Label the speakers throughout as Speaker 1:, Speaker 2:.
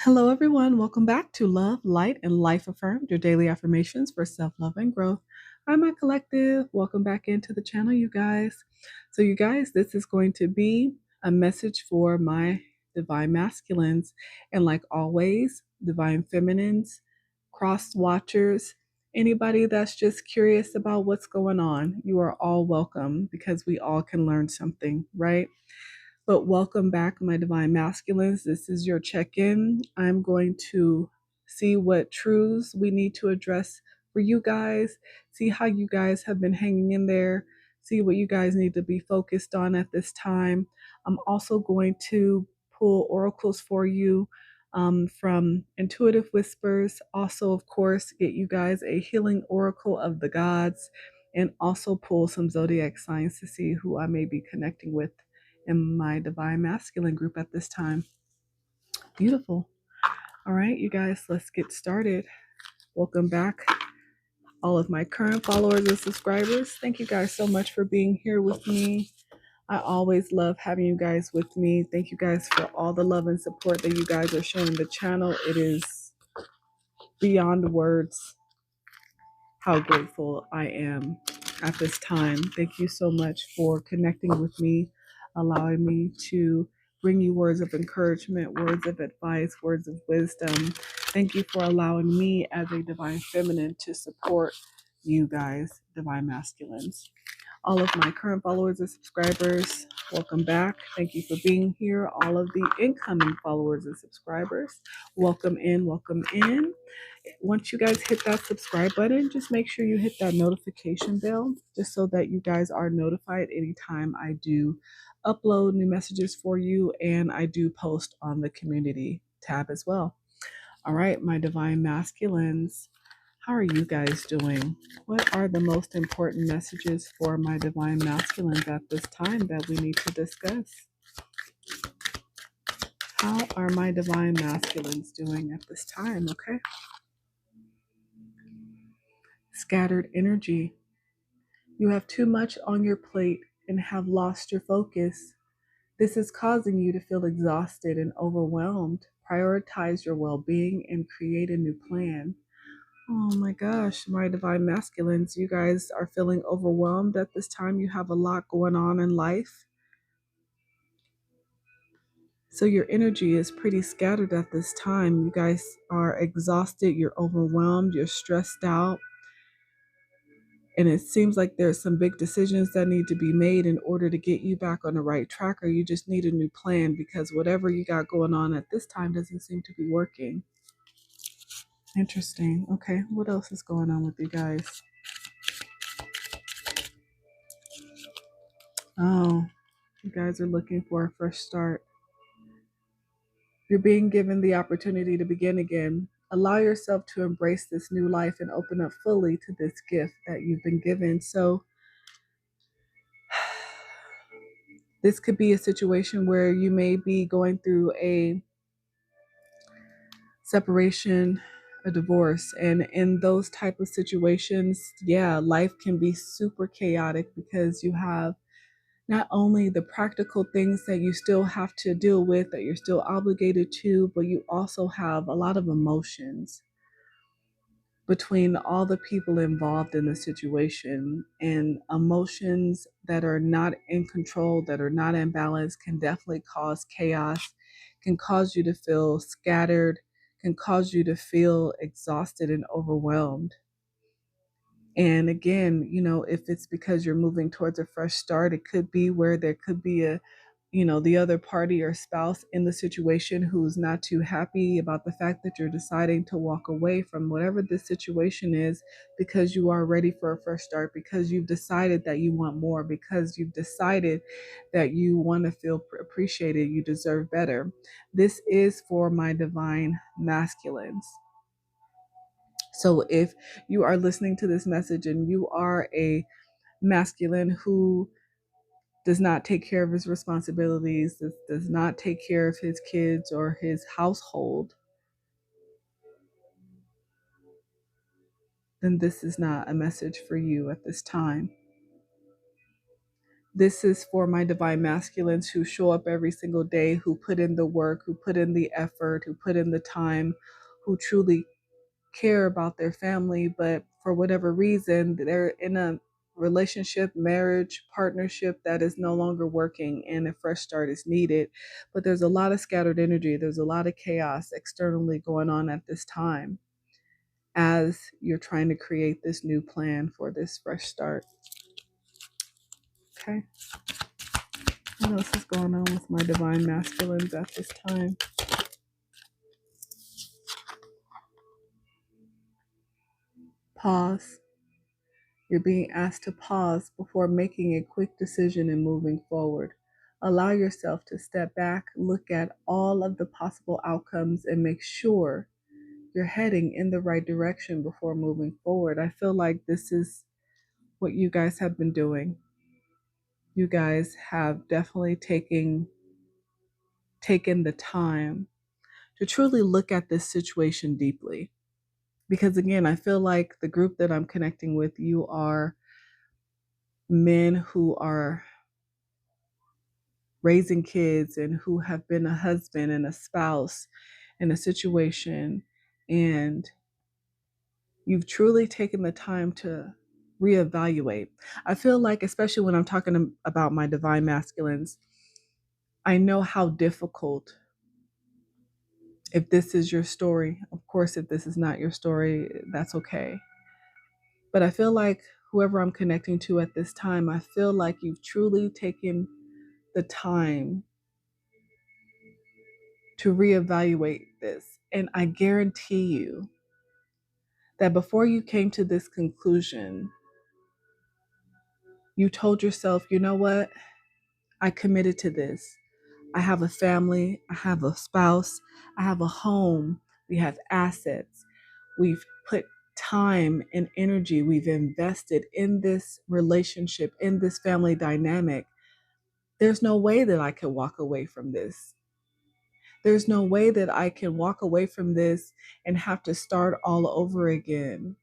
Speaker 1: Hello, everyone. Welcome back to Love, Light, and Life Affirmed, your daily affirmations for self love and growth. I'm my collective. Welcome back into the channel, you guys. So, you guys, this is going to be a message for my divine masculines. And like always, divine feminines, cross watchers, anybody that's just curious about what's going on, you are all welcome because we all can learn something, right? But welcome back, my divine masculines. This is your check in. I'm going to see what truths we need to address for you guys, see how you guys have been hanging in there, see what you guys need to be focused on at this time. I'm also going to pull oracles for you from Intuitive Whispers. Also, of course, get you guys a healing oracle of the gods and also pull some zodiac signs to see who I may be connecting with in my divine masculine group at this time. Beautiful. All right, you guys, let's get started. Welcome back, all of my current followers and subscribers. Thank you guys so much for being here with me. I always love having you guys with me. Thank you guys for all the love and support that you guys are showing the channel. It is beyond words how grateful I am at this time. Thank you so much for connecting with me, allowing me to bring you words of encouragement, words of advice, words of wisdom. Thank you for allowing me as a divine feminine to support you guys, divine masculines. All of my current followers and subscribers, welcome back. Thank you for being here. All of the incoming followers and subscribers, welcome in, welcome in. Once you guys hit that subscribe button, just make sure you hit that notification bell just so that you guys are notified anytime I do upload new messages for you, and I do post on the community tab as well. All right, my divine masculines, how are you guys doing? What are the most important messages for my divine masculines at this time that we need to discuss? How are my divine masculines doing at this time? Okay. Scattered energy. You have too much on your plate and have lost your focus. This is causing you to feel exhausted and overwhelmed. Prioritize your well being and create a new plan. Oh my gosh, my divine masculines, you guys are feeling overwhelmed at this time. You have a lot going on in life. So your energy is pretty scattered at this time. You guys are exhausted, you're overwhelmed, you're stressed out. And it seems like there's some big decisions that need to be made in order to get you back on the right track, or you just need a new plan because whatever you got going on at this time doesn't seem to be working. Interesting. Okay, what else is going on with you guys? Oh, you guys are looking for a fresh start. You're being given the opportunity to begin again. Allow yourself to embrace this new life and open up fully to this gift that you've been given. So, this could be a situation where you may be going through a separation, a divorce, and in those type of situations, yeah, life can be super chaotic because you have not only the practical things that you still have to deal with, that you're still obligated to, but you also have a lot of emotions between all the people involved in the situation, and emotions that are not in control, that are not in balance, can definitely cause chaos, can cause you to feel scattered, can cause you to feel exhausted and overwhelmed. And again, if it's because you're moving towards a fresh start, it could be where there could be the other party or spouse in the situation who's not too happy about the fact that you're deciding to walk away from whatever this situation is, because you are ready for a fresh start, because you've decided that you want more, because you've decided that you want to feel appreciated, you deserve better. This is for my divine masculines. So if you are listening to this message and you are a masculine who does not take care of his responsibilities, does not take care of his kids or his household, then this is not a message for you at this time. This is for my divine masculines who show up every single day, who put in the work, who put in the effort, who put in the time, who truly care about their family, but for whatever reason, they're in a relationship, marriage, partnership that is no longer working and a fresh start is needed. But there's a lot of scattered energy, there's a lot of chaos externally going on at this time as you're trying to create this new plan for this fresh start. Okay. What else is going on with my divine masculines at this time? Pause. You're being asked to pause before making a quick decision and moving forward. Allow yourself to step back, look at all of the possible outcomes, and make sure you're heading in the right direction before moving forward. I feel like this is what you guys have been doing. You guys have definitely taken the time to truly look at this situation deeply. Because again, I feel like the group that I'm connecting with, you are men who are raising kids and who have been a husband and a spouse in a situation, and you've truly taken the time to reevaluate. I feel like, especially when I'm talking about my divine masculines, I know how difficult, if this is your story, of course, if this is not your story, that's okay. But I feel like whoever I'm connecting to at this time, I feel like you've truly taken the time to reevaluate this. And I guarantee you that before you came to this conclusion, you told yourself, you know what? I committed to this. I have a family, I have a spouse, I have a home, we have assets. We've put time and energy, we've invested in this relationship, in this family dynamic. There's no way that I could walk away from this. There's no way that I can walk away from this and have to start all over again.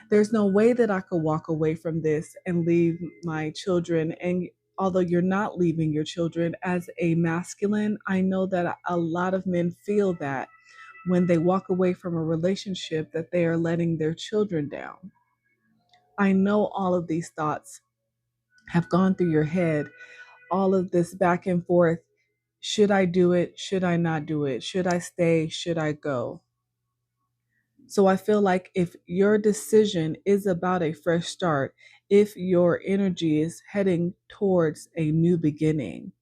Speaker 1: There's no way that I could walk away from this and leave my children. And although you're not leaving your children, as a masculine, I know that a lot of men feel that when they walk away from a relationship that they are letting their children down. I know all of these thoughts have gone through your head, all of this back and forth. Should I do it? Should I not do it? Should I stay? Should I go? So I feel like if your decision is about a fresh start, if your energy is heading towards a new beginning,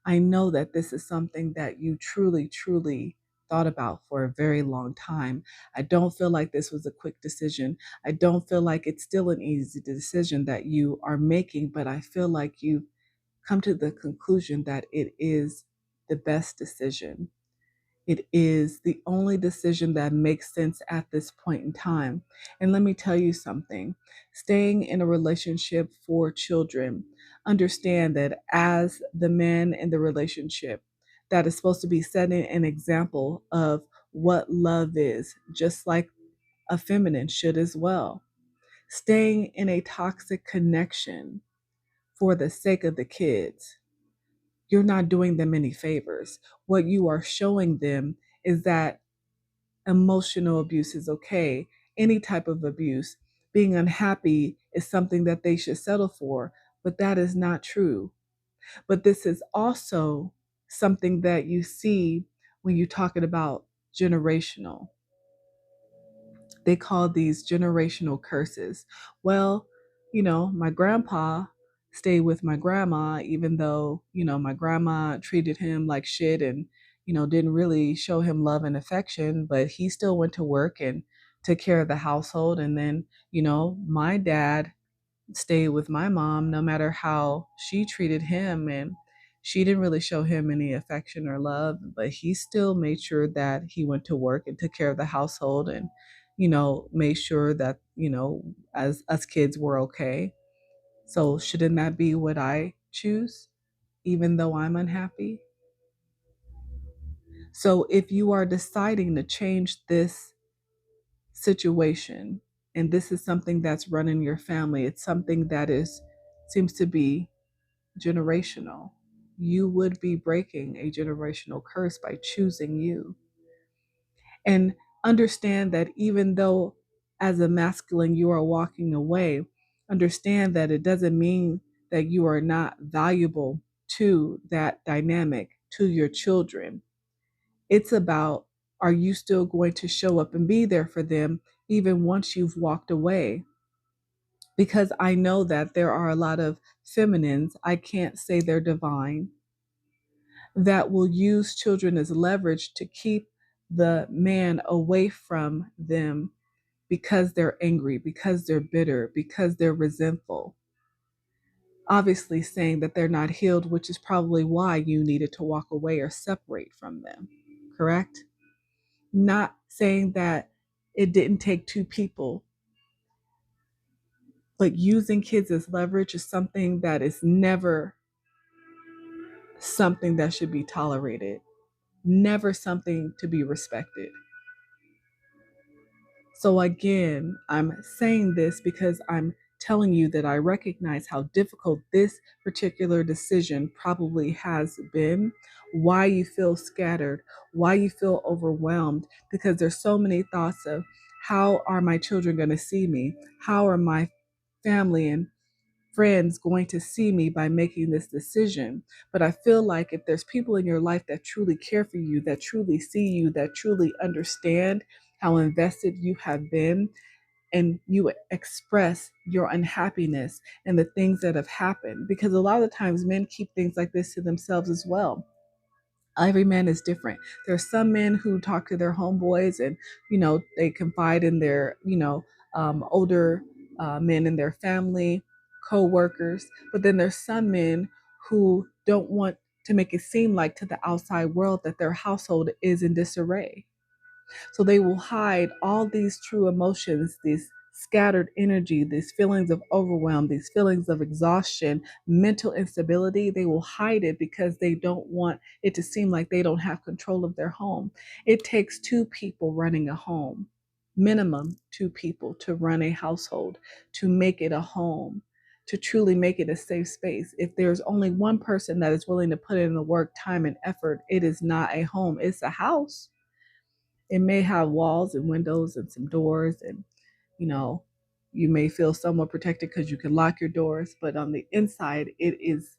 Speaker 1: I know that this is something that you truly, truly thought about for a very long time. I don't feel like this was a quick decision. I don't feel like it's still an easy decision that you are making, but I feel like you've come to the conclusion that it is the best decision. It is the only decision that makes sense at this point in time. And let me tell you something, staying in a relationship for children, understand that as the man in the relationship, that is supposed to be setting an example of what love is, just like a feminine should as well. Staying in a toxic connection for the sake of the kids, you're not doing them any favors. What you are showing them is that emotional abuse is okay, any type of abuse. Being unhappy is something that they should settle for, but that is not true. But this is also something that you see when you're talking about generational. They call these generational curses. Well, my grandpa stayed with my grandma, even though, my grandma treated him like shit and, didn't really show him love and affection, but he still went to work and took care of the household. And then, my dad stayed with my mom no matter how she treated him, and she didn't really show him any affection or love, but he still made sure that he went to work and took care of the household and made sure that as us kids were okay. So shouldn't that be what I choose, even though I'm unhappy? So if you are deciding to change this situation, and this is something that's running your family, it's something that is seems to be generational. You would be breaking a generational curse by choosing you. And understand that even though as a masculine you are walking away, understand that it doesn't mean that you are not valuable to that dynamic, to your children. It's about, are you still going to show up and be there for them even once you've walked away? Because I know that there are a lot of feminines, I can't say they're divine, that will use children as leverage to keep the man away from them because they're angry, because they're bitter, because they're resentful. Obviously, saying that they're not healed, which is probably why you needed to walk away or separate from them, correct? Not saying that it didn't take two people, but using kids as leverage is something that is never something that should be tolerated, never something to be respected. So again, I'm saying this because I'm telling you that I recognize how difficult this particular decision probably has been, why you feel scattered, why you feel overwhelmed, because there's so many thoughts of, how are my children going to see me? How are my family and friends going to see me by making this decision? But I feel like if there's people in your life that truly care for you, that truly see you, that truly understand how invested you have been, and you express your unhappiness and the things that have happened, because a lot of times men keep things like this to themselves as well. Every man is different. There are some men who talk to their homeboys and, they confide in their, older men in their family, co-workers. But then there's some men who don't want to make it seem like to the outside world that their household is in disarray. So they will hide all these true emotions, these scattered energy, these feelings of overwhelm, these feelings of exhaustion, mental instability. They will hide it because they don't want it to seem like they don't have control of their home. It takes two people running a home, minimum two people to run a household, to make it a home, to truly make it a safe space. If there's only one person that is willing to put in the work, time, and effort, it is not a home, it's a house. It may have walls and windows and some doors, and you know, you may feel somewhat protected because you can lock your doors, but on the inside, it is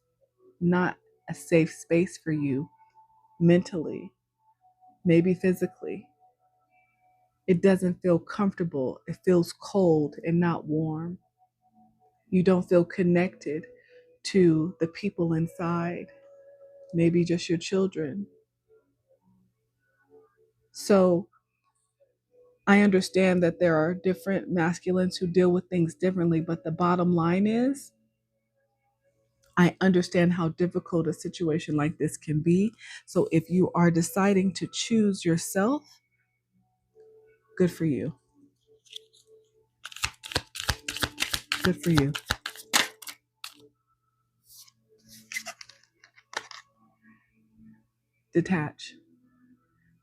Speaker 1: not a safe space for you mentally, maybe physically. It doesn't feel comfortable. It feels cold and not warm. You don't feel connected to the people inside, maybe just your children. So I understand that there are different masculines who deal with things differently, but the bottom line is, I understand how difficult a situation like this can be. So if you are deciding to choose yourself, good for you. Good for you. Detach.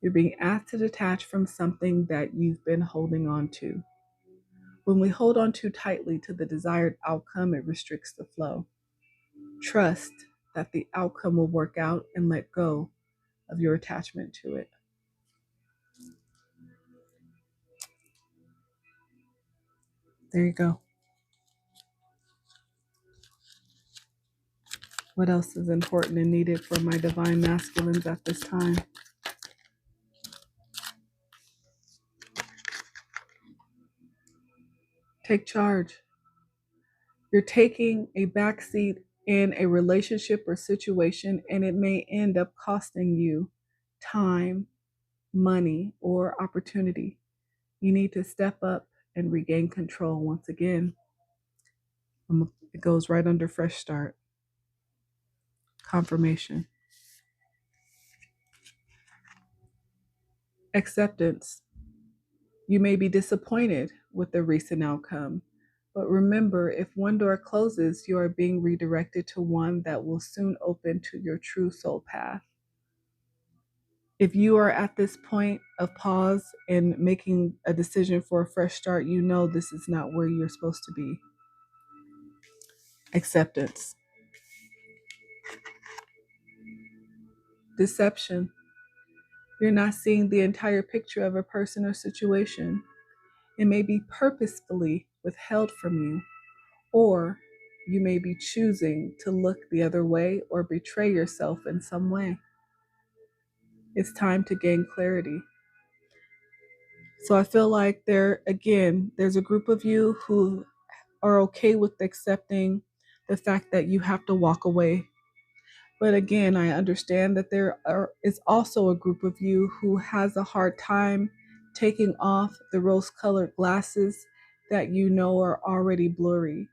Speaker 1: You're being asked to detach from something that you've been holding on to. When we hold on too tightly to the desired outcome, it restricts the flow. Trust that the outcome will work out and let go of your attachment to it. There you go. What else is important and needed for my divine masculines at this time? Take charge. You're taking a backseat in a relationship or situation, and it may end up costing you time, money, or opportunity. You need to step up and regain control once again. It goes right under fresh start. Confirmation. Acceptance. You may be disappointed with the recent outcome, but remember, if one door closes, you are being redirected to one that will soon open to your true soul path. If you are at this point of pause and making a decision for a fresh start, you know this is not where you're supposed to be. Acceptance. Deception. You're not seeing the entire picture of a person or situation. It may be purposefully withheld from you, or you may be choosing to look the other way or betray yourself in some way. It's time to gain clarity. So I feel like there's a group of you who are okay with accepting the fact that you have to walk away. But again, I understand that is also a group of you who has a hard time taking off the rose-colored glasses that you know are already blurry.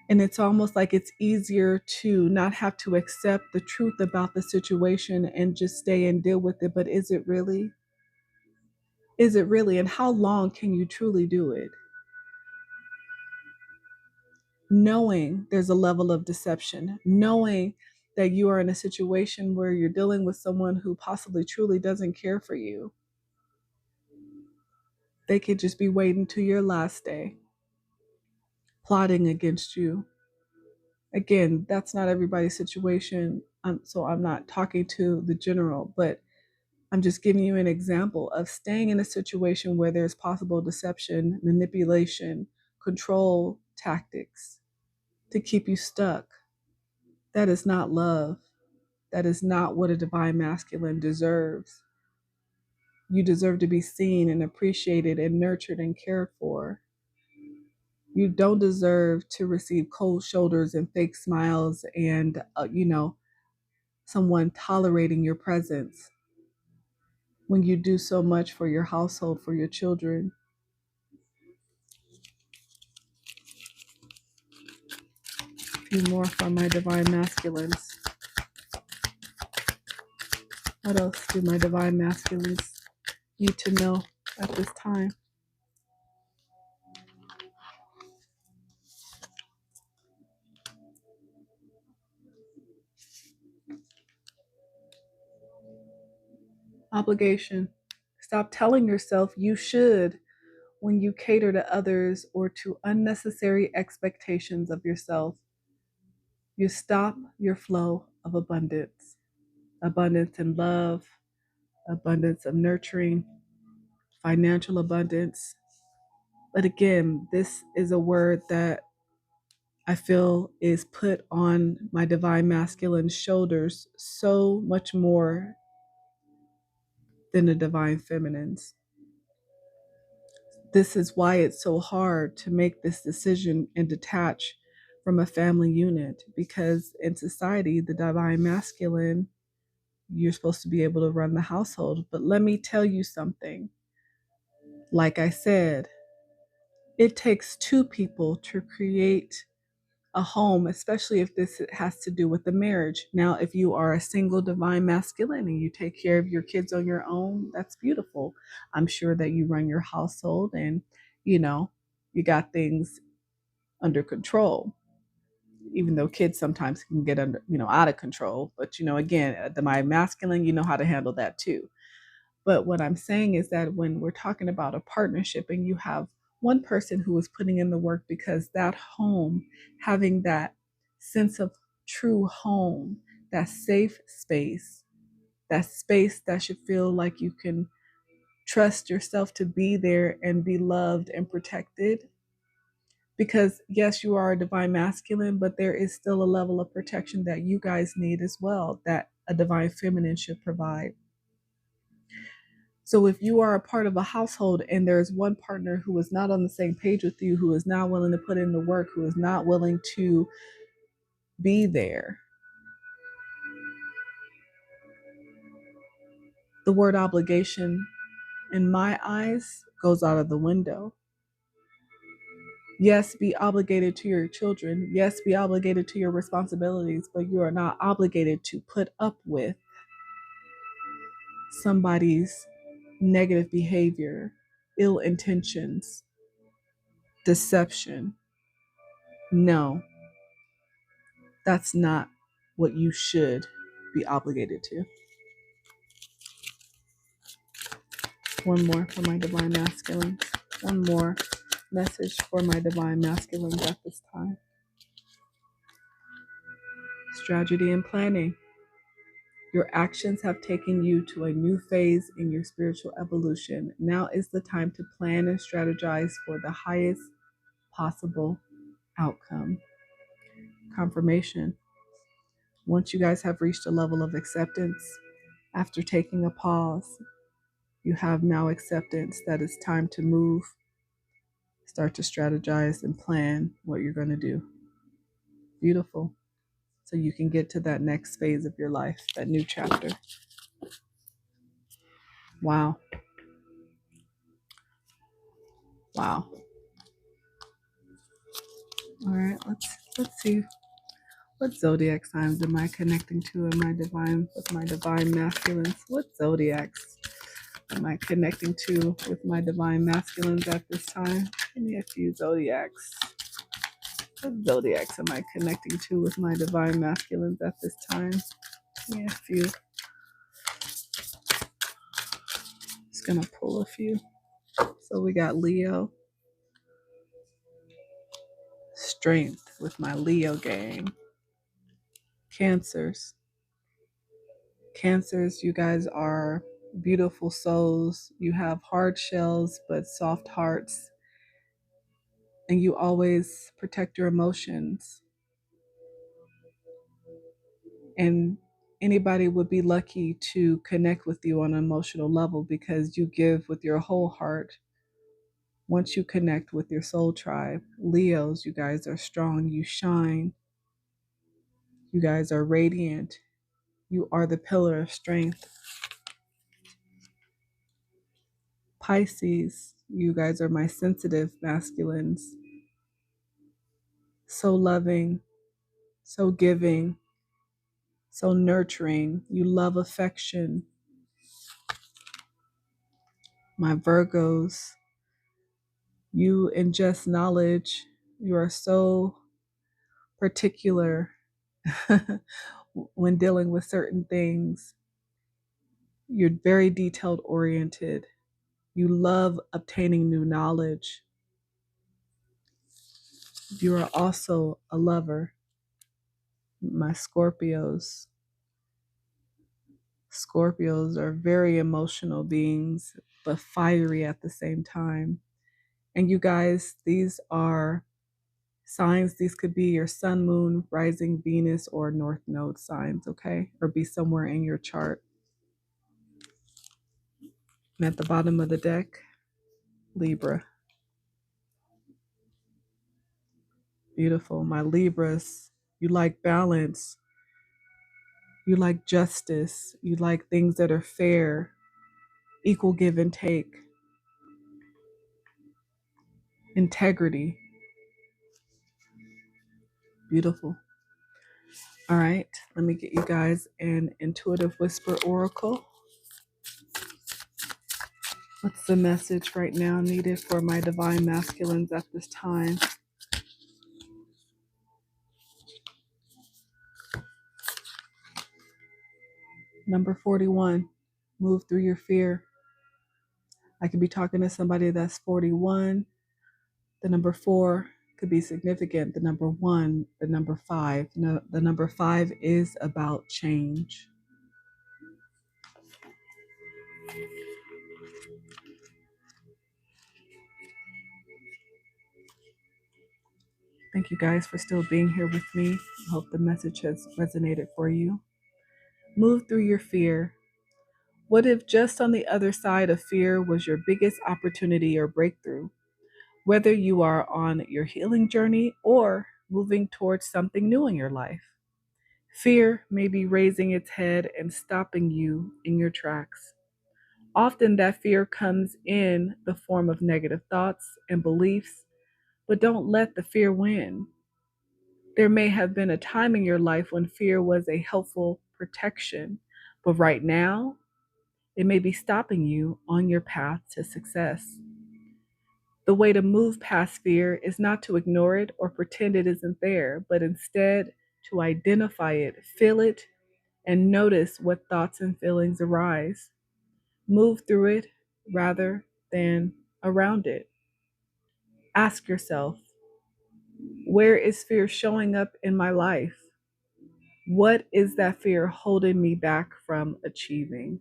Speaker 1: And it's almost like it's easier to not have to accept the truth about the situation and just stay and deal with it. But is it really? Is it really? And how long can you truly do it? Knowing there's a level of deception, knowing that you are in a situation where you're dealing with someone who possibly truly doesn't care for you. They could just be waiting to your last day, plotting against you. Again, that's not everybody's situation. So I'm not talking to the general, but I'm just giving you an example of staying in a situation where there's possible deception, manipulation, control tactics to keep you stuck. That is not love. That is not what a divine masculine deserves. You deserve to be seen and appreciated and nurtured and cared for. You don't deserve to receive cold shoulders and fake smiles and, someone tolerating your presence when you do so much for your household, for your children. A few more from my divine masculines. What else do my divine masculines need to know at this time? Obligation. Stop telling yourself you should when you cater to others or to unnecessary expectations of yourself. You stop your flow of abundance. Abundance in love, abundance of nurturing, financial abundance. But again, this is a word that I feel is put on my divine masculine's shoulders so much more than the divine feminine's. This is why it's so hard to make this decision and detach from a family unit, because in society, the divine masculine, you're supposed to be able to run the household. But let me tell you something. Like I said, it takes two people to create a home, especially if this has to do with the marriage. Now, if you are a single divine masculine and you take care of your kids on your own, that's beautiful. I'm sure that you run your household and, you got things under control, even though kids sometimes can get out of control. But, again, the divine masculine, you know how to handle that too. But what I'm saying is that when we're talking about a partnership and you have one person who is putting in the work, because that home, having that sense of true home, that safe space, that space that should feel like you can trust yourself to be there and be loved and protected. Because yes, you are a divine masculine, but there is still a level of protection that you guys need as well, that a divine feminine should provide. So if you are a part of a household and there's one partner who is not on the same page with you, who is not willing to put in the work, who is not willing to be there, the word obligation, in my eyes, goes out of the window. Yes, be obligated to your children. Yes, be obligated to your responsibilities, but you are not obligated to put up with somebody's negative behavior, ill intentions, deception. No, that's not what you should be obligated to. One more for my divine masculines. One more message for my divine masculines at this time. Strategy and planning. Your actions have taken you to a new phase in your spiritual evolution. Now is the time to plan and strategize for the highest possible outcome. Confirmation. Once you guys have reached a level of acceptance, after taking a pause, you have now acceptance that it's time to move, start to strategize and plan what you're going to do. Beautiful. So you can get to that next phase of your life, that new chapter. Wow. Wow. All right, let's see. What zodiac signs am I connecting to in my divine with my divine masculines? What zodiacs am I connecting to with my divine masculines at this time? Give me a few zodiacs. What zodiacs am I connecting to with my divine masculines at this time? Give me a few. Just gonna pull a few. So we got Leo, strength with my Leo gang. Cancers. Cancers, you guys are beautiful souls. You have hard shells but soft hearts, and you always protect your emotions. And anybody would be lucky to connect with you on an emotional level because you give with your whole heart. Once you connect with your soul tribe, Leos, you guys are strong, you shine, you guys are radiant, you are the pillar of strength. Pisces, you guys are my sensitive masculines, so loving, so giving, so nurturing. You love affection. My Virgos, you ingest knowledge. You are so particular when dealing with certain things. You're very detailed oriented. You love obtaining new knowledge. You are also a lover. My Scorpios. Scorpios are very emotional beings, but fiery at the same time. And you guys, these are signs. These could be your sun, moon, rising, Venus, or north node signs, okay? Or be somewhere in your chart. And at the bottom of the deck, Libra. Beautiful. My Libras, you like balance. You like justice. You like things that are fair, equal give and take, integrity. Beautiful. All right, let me get you guys an intuitive whisper oracle. What's the message right now needed for my divine masculines at this time? Number 41, move through your fear. I could be talking to somebody that's 41. The number 4 could be significant. The number 1, the number 5. No, the number 5 is about change. Thank you guys for still being here with me. I hope the message has resonated for you. Move through your fear. What if just on the other side of fear was your biggest opportunity or breakthrough? Whether you are on your healing journey or moving towards something new in your life, fear may be raising its head and stopping you in your tracks. Often that fear comes in the form of negative thoughts and beliefs, but don't let the fear win. There may have been a time in your life when fear was a helpful protection, but right now, it may be stopping you on your path to success. The way to move past fear is not to ignore it or pretend it isn't there, but instead to identify it, feel it, and notice what thoughts and feelings arise. Move through it rather than around it. Ask yourself, where is fear showing up in my life? What is that fear holding me back from achieving?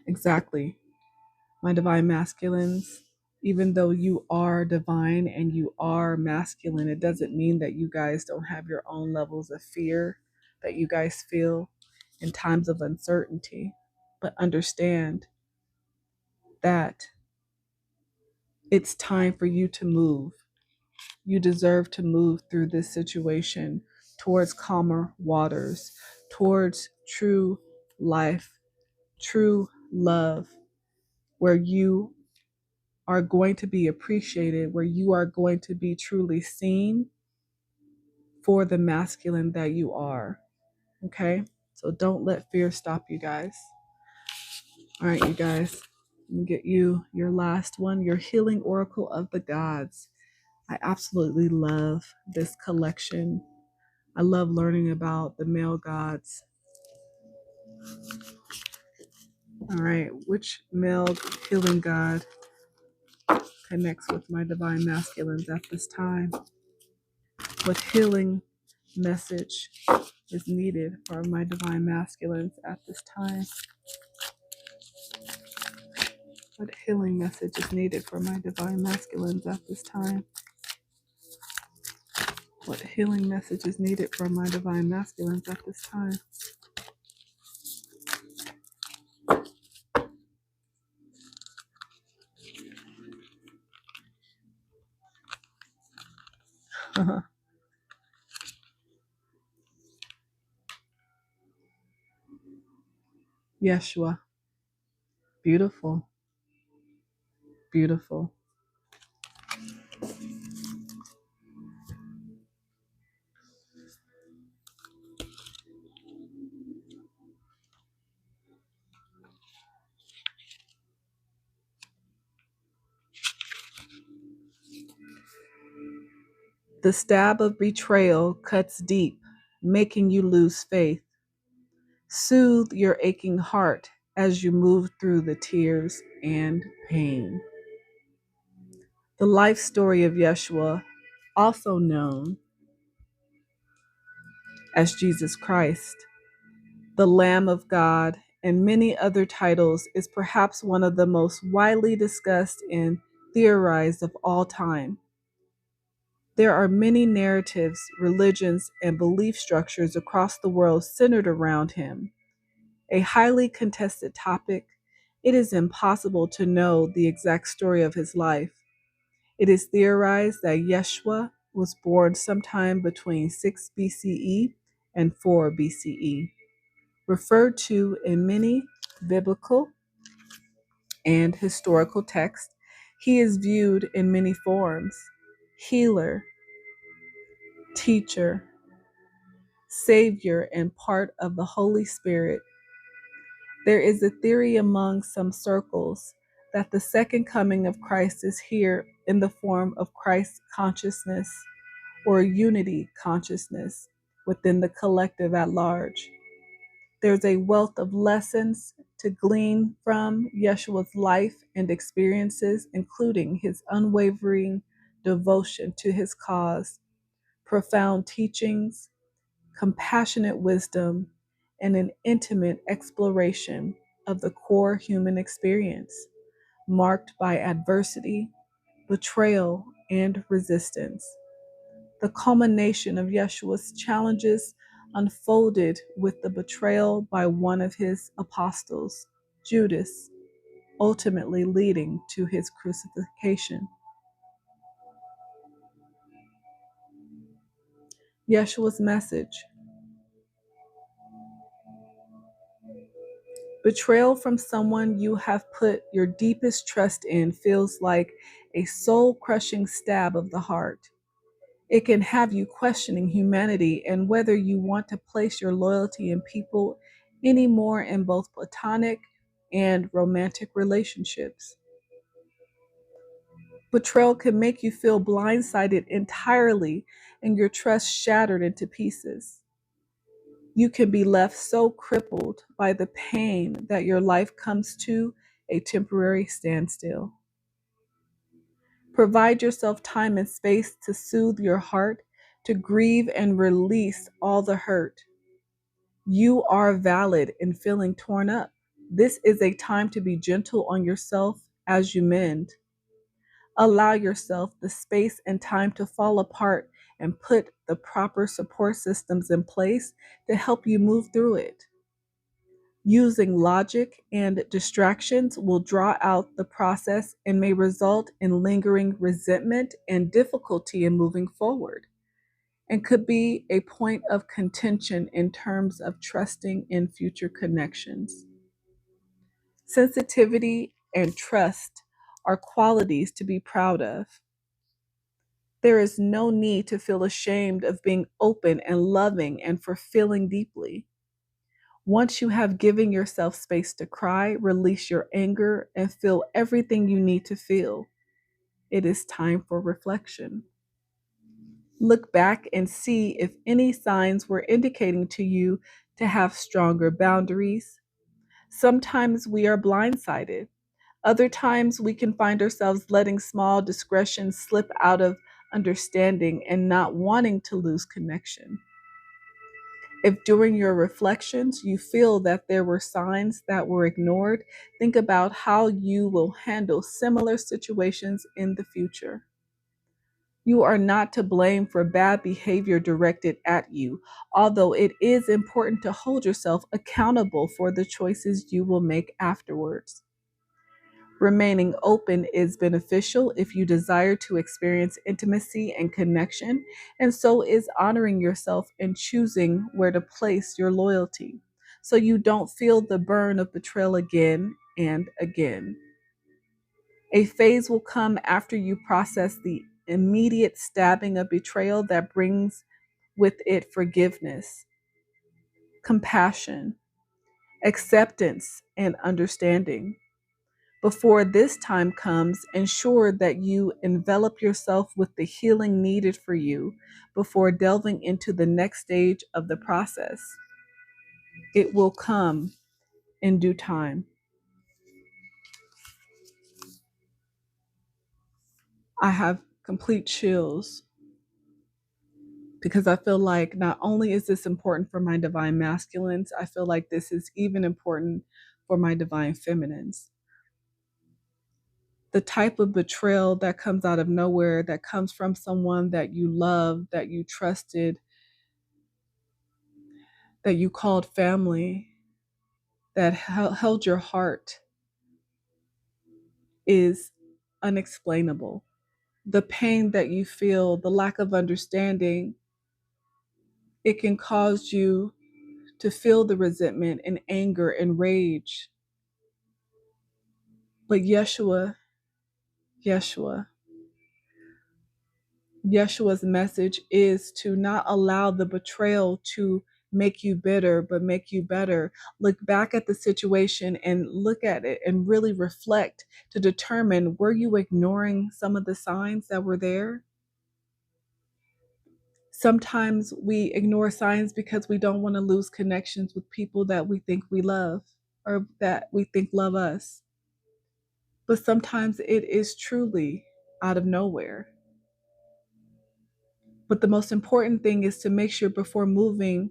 Speaker 1: Exactly. My divine masculines, even though you are divine and you are masculine, it doesn't mean that you guys don't have your own levels of fear that you guys feel in times of uncertainty. But understand that it's time for you to move. You deserve to move through this situation towards calmer waters, towards true life, true love, where you are going to be appreciated, where you are going to be truly seen for the masculine that you are. Okay? So don't let fear stop you guys. All right, you guys. Let me get you your last one, your healing oracle of the gods. I absolutely love this collection. I love learning about the male gods. All right, which male healing god connects with my divine masculines at this time? What healing message is needed for my divine masculines at this time? What healing message is needed for my divine masculines at this time? What healing message is needed for my divine masculines at this time? Yeshua. Beautiful. Beautiful. The stab of betrayal cuts deep, making you lose faith. Soothe your aching heart as you move through the tears and pain. The life story of Yeshua, also known as Jesus Christ, the Lamb of God, and many other titles, is perhaps one of the most widely discussed and theorized of all time. There are many narratives, religions, and belief structures across the world centered around him. A highly contested topic, it is impossible to know the exact story of his life. It is theorized that Yeshua was born sometime between 6 BCE and 4 BCE, referred to in many biblical and historical texts. He is viewed in many forms: healer, teacher, savior, and part of the Holy Spirit. There is a theory among some circles that the second coming of Christ is here in the form of Christ consciousness or unity consciousness within the collective at large. There's a wealth of lessons to glean from Yeshua's life and experiences, including his unwavering devotion to his cause, profound teachings, compassionate wisdom, and an intimate exploration of the core human experience, marked by adversity, betrayal, and resistance. The culmination of Yeshua's challenges unfolded with the betrayal by one of his apostles, Judas, ultimately leading to his crucifixion. Yeshua's message. Betrayal from someone you have put your deepest trust in feels like a soul-crushing stab of the heart. It can have you questioning humanity and whether you want to place your loyalty in people anymore in both platonic and romantic relationships. Betrayal can make you feel blindsided entirely and your trust shattered into pieces. You can be left so crippled by the pain that your life comes to a temporary standstill. Provide yourself time and space to soothe your heart to grieve and release all the hurt. You are valid in feeling torn up. This is a time to be gentle on yourself as you mend. Allow yourself the space and time to fall apart and put the proper support systems in place to help you move through it. Using logic and distractions will draw out the process and may result in lingering resentment and difficulty in moving forward, and could be a point of contention in terms of trusting in future connections. Sensitivity and trust are qualities to be proud of. There is no need to feel ashamed of being open and loving and for feeling deeply. Once you have given yourself space to cry, release your anger, and feel everything you need to feel, it is time for reflection. Look back and see if any signs were indicating to you to have stronger boundaries. Sometimes we are blindsided. Other times we can find ourselves letting small discretions slip out of understanding and not wanting to lose connection. If during your reflections you feel that there were signs that were ignored, think about how you will handle similar situations in the future. You are not to blame for bad behavior directed at you, although it is important to hold yourself accountable for the choices you will make afterwards. Remaining open is beneficial if you desire to experience intimacy and connection, and so is honoring yourself and choosing where to place your loyalty so you don't feel the burn of betrayal again and again. A phase will come after you process the immediate stabbing of betrayal that brings with it forgiveness, compassion, acceptance, and understanding. Before this time comes, ensure that you envelop yourself with the healing needed for you before delving into the next stage of the process. It will come in due time. I have complete chills because I feel like not only is this important for my divine masculines, I feel like this is even important for my divine feminines. The type of betrayal that comes out of nowhere, that comes from someone that you love, that you trusted, that you called family, that held your heart, is unexplainable. The pain that you feel, the lack of understanding, it can cause you to feel the resentment and anger and rage. But Yeshua, Yeshua's message is to not allow the betrayal to make you bitter, but make you better. Look back at the situation and look at it and really reflect to determine, were you ignoring some of the signs that were there? Sometimes we ignore signs because we don't want to lose connections with people that we think we love or that we think love us. But sometimes it is truly out of nowhere. But the most important thing is to make sure before moving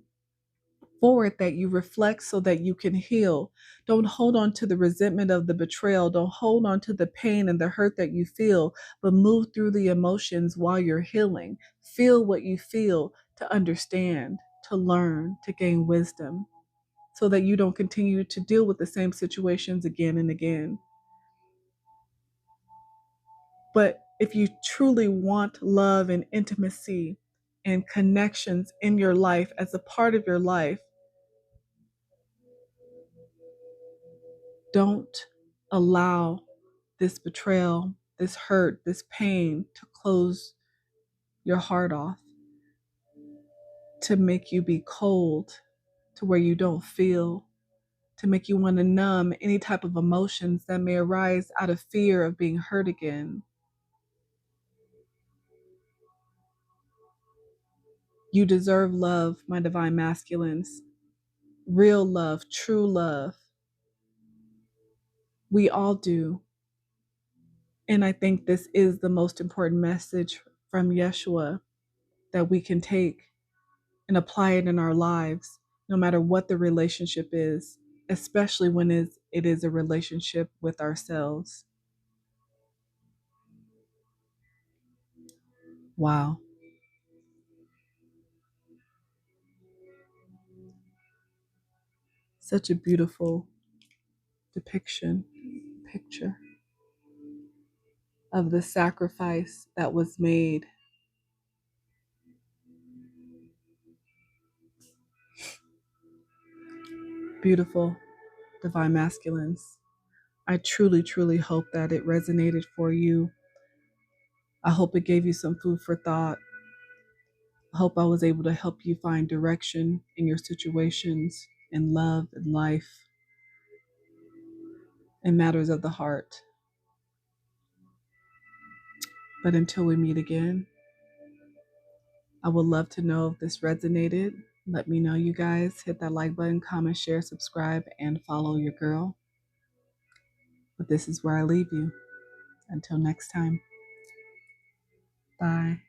Speaker 1: forward that you reflect so that you can heal. Don't hold on to the resentment of the betrayal. Don't hold on to the pain and the hurt that you feel, but move through the emotions while you're healing. Feel what you feel to understand, to learn, to gain wisdom, so that you don't continue to deal with the same situations again and again. But if you truly want love and intimacy and connections in your life as a part of your life, don't allow this betrayal, this hurt, this pain to close your heart off, to make you be cold, to where you don't feel, to make you want to numb any type of emotions that may arise out of fear of being hurt again. You deserve love, my divine masculines. Real love, true love. We all do. And I think this is the most important message from Yeshua. that we can take and apply it in our lives, no matter what the relationship is, especially when it is a relationship with ourselves. Wow. Such a beautiful picture of the sacrifice that was made. Beautiful, divine masculines. I truly, truly hope that it resonated for you. I hope it gave you some food for thought. I hope I was able to help you find direction in your situations, in love, in life, in matters of the heart. But until we meet again, I would love to know if this resonated. Let me know, you guys. Hit that like button, comment, share, subscribe, and follow your girl. But this is where I leave you. Until next time. Bye.